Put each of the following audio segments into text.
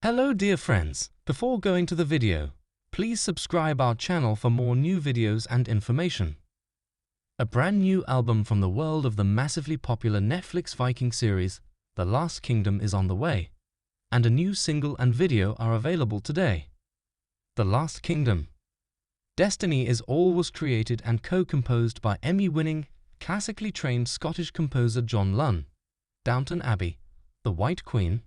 Hello dear friends, before going to the video, please subscribe our channel for more new videos and information. A brand new album from the world of the massively popular Netflix Viking series, The Last Kingdom, is on the way, and a new single and video are available today. The Last Kingdom. Destiny is All was created and co-composed by Emmy-winning, classically trained Scottish composer John Lunn, Downton Abbey, The White Queen,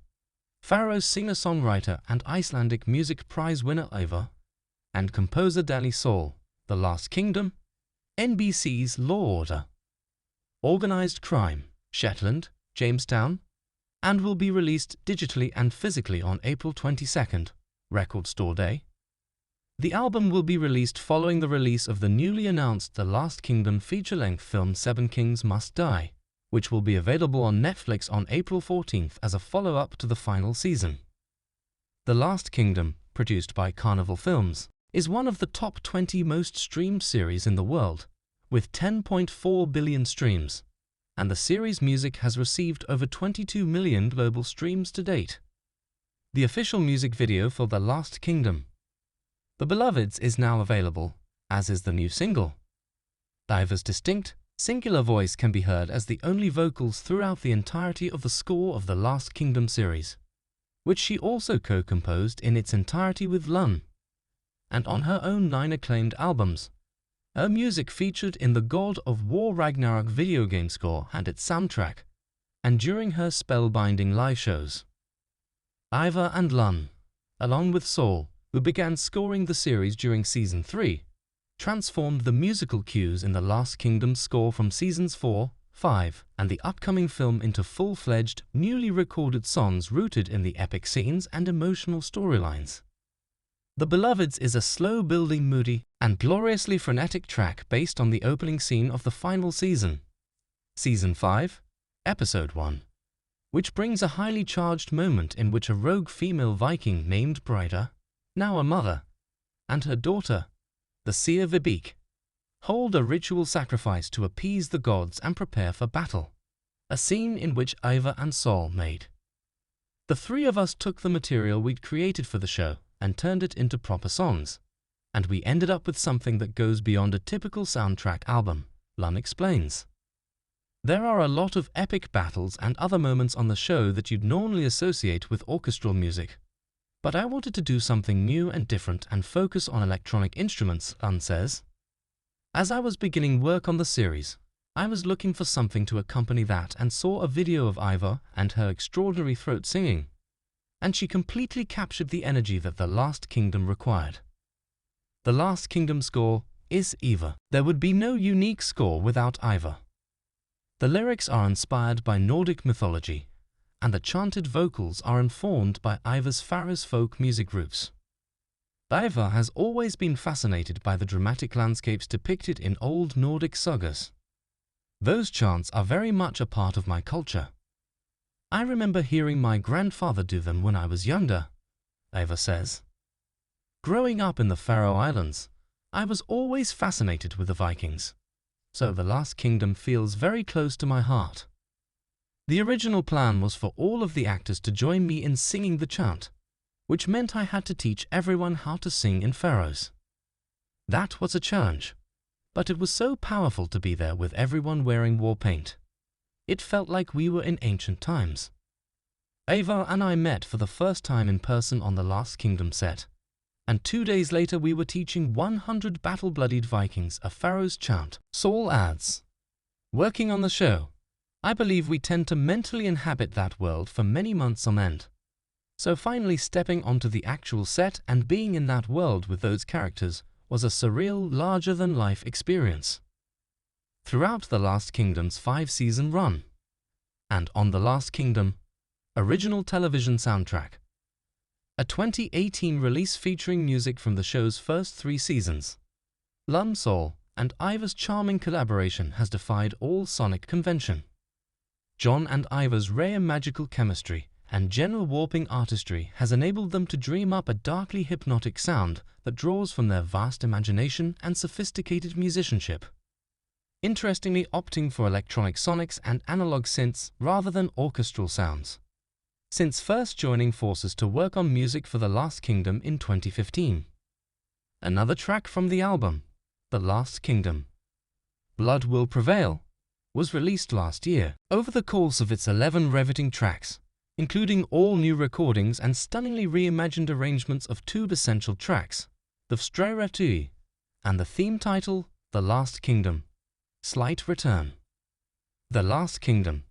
Faroese singer-songwriter and Icelandic Music Prize winner Ivar, and composer Danny Saul. The Last Kingdom, NBC's Law Order, Organized Crime, Shetland, Jamestown, and will be released digitally and physically on April 22nd, Record Store Day. The album will be released following the release of the newly announced The Last Kingdom feature-length film Seven Kings Must Die, which will be available on Netflix on April 14th as a follow-up to the final season. The Last Kingdom, produced by Carnival Films, is one of the top 20 most streamed series in the world, with 10.4 billion streams, and the series' music has received over 22 million global streams to date. The official music video for The Last Kingdom, The Beloveds, is now available, as is the new single. Ivar's distinct, singular voice can be heard as the only vocals throughout the entirety of the score of the Last Kingdom series, which she also co-composed in its entirety with Lunn. And on her own 9 acclaimed albums, her music featured in the God of War Ragnarok video game score and its soundtrack, and during her spellbinding live shows. Ivar and Lunn, along with Saul, who began scoring the series during Season 3, transformed the musical cues in The Last Kingdom's score from Seasons 4, 5, and the upcoming film into full-fledged, newly recorded songs rooted in the epic scenes and emotional storylines. The Beloveds is a slow-building, moody, and gloriously frenetic track based on the opening scene of the final season, Season 5, Episode 1, which brings a highly charged moment in which a rogue female Viking named Brida, now a mother, and her daughter, the seer Vibeke, hold a ritual sacrifice to appease the gods and prepare for battle, a scene in which Ivar and Saul made. The three of us took the material we'd created for the show and turned it into proper songs, and we ended up with something that goes beyond a typical soundtrack album, Lunn explains. There are a lot of epic battles and other moments on the show that you'd normally associate with orchestral music, but I wanted to do something new and different and focus on electronic instruments, Lunn says. As I was beginning work on the series, I was looking for something to accompany that and saw a video of Ivar and her extraordinary throat singing, and she completely captured the energy that The Last Kingdom required. The Last Kingdom score is Ivar. There would be no unique score without Ivar. The lyrics are inspired by Nordic mythology, and the chanted vocals are informed by Ivar's Faroese folk music roots. Ivar has always been fascinated by the dramatic landscapes depicted in old Nordic sagas. Those chants are very much a part of my culture. I remember hearing my grandfather do them when I was younger, Ivar says. Growing up in the Faroe Islands, I was always fascinated with the Vikings, so The Last Kingdom feels very close to my heart. The original plan was for all of the actors to join me in singing the chant, which meant I had to teach everyone how to sing in Faroese. That was a challenge, but it was so powerful to be there with everyone wearing war paint. It felt like we were in ancient times. Ivar and I met for the first time in person on the Last Kingdom set, and 2 days later we were teaching 100 battle-bloodied Vikings a Faroese chant. Saul adds, working on the show, I believe we tend to mentally inhabit that world for many months on end. So finally stepping onto the actual set and being in that world with those characters was a surreal, larger-than-life experience. Throughout The Last Kingdom's 5-season run, and on The Last Kingdom, original television soundtrack, a 2018 release featuring music from the show's first 3 seasons, Lunn, Saul, and Ivar's charming collaboration has defied all sonic convention. John and Ivar's rare magical chemistry and general warping artistry has enabled them to dream up a darkly hypnotic sound that draws from their vast imagination and sophisticated musicianship. Interestingly opting for electronic sonics and analog synths rather than orchestral sounds. since first joining forces to work on music for The Last Kingdom in 2015. Another track from the album, The Last Kingdom, Blood Will Prevail, was released last year. Over the course of its 11 riveting tracks, including all new recordings and stunningly reimagined arrangements of two essential tracks, the Vstřeletí and the theme title, The Last Kingdom, Slight Return. The Last Kingdom.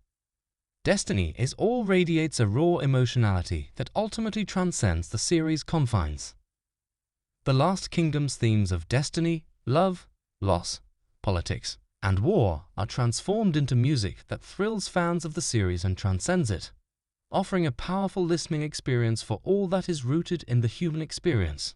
Destiny is all radiates a raw emotionality that ultimately transcends the series' confines. The Last Kingdom's themes of destiny, love, loss, politics, and war are transformed into music that thrills fans of the series and transcends it, offering a powerful listening experience for all that is rooted in the human experience.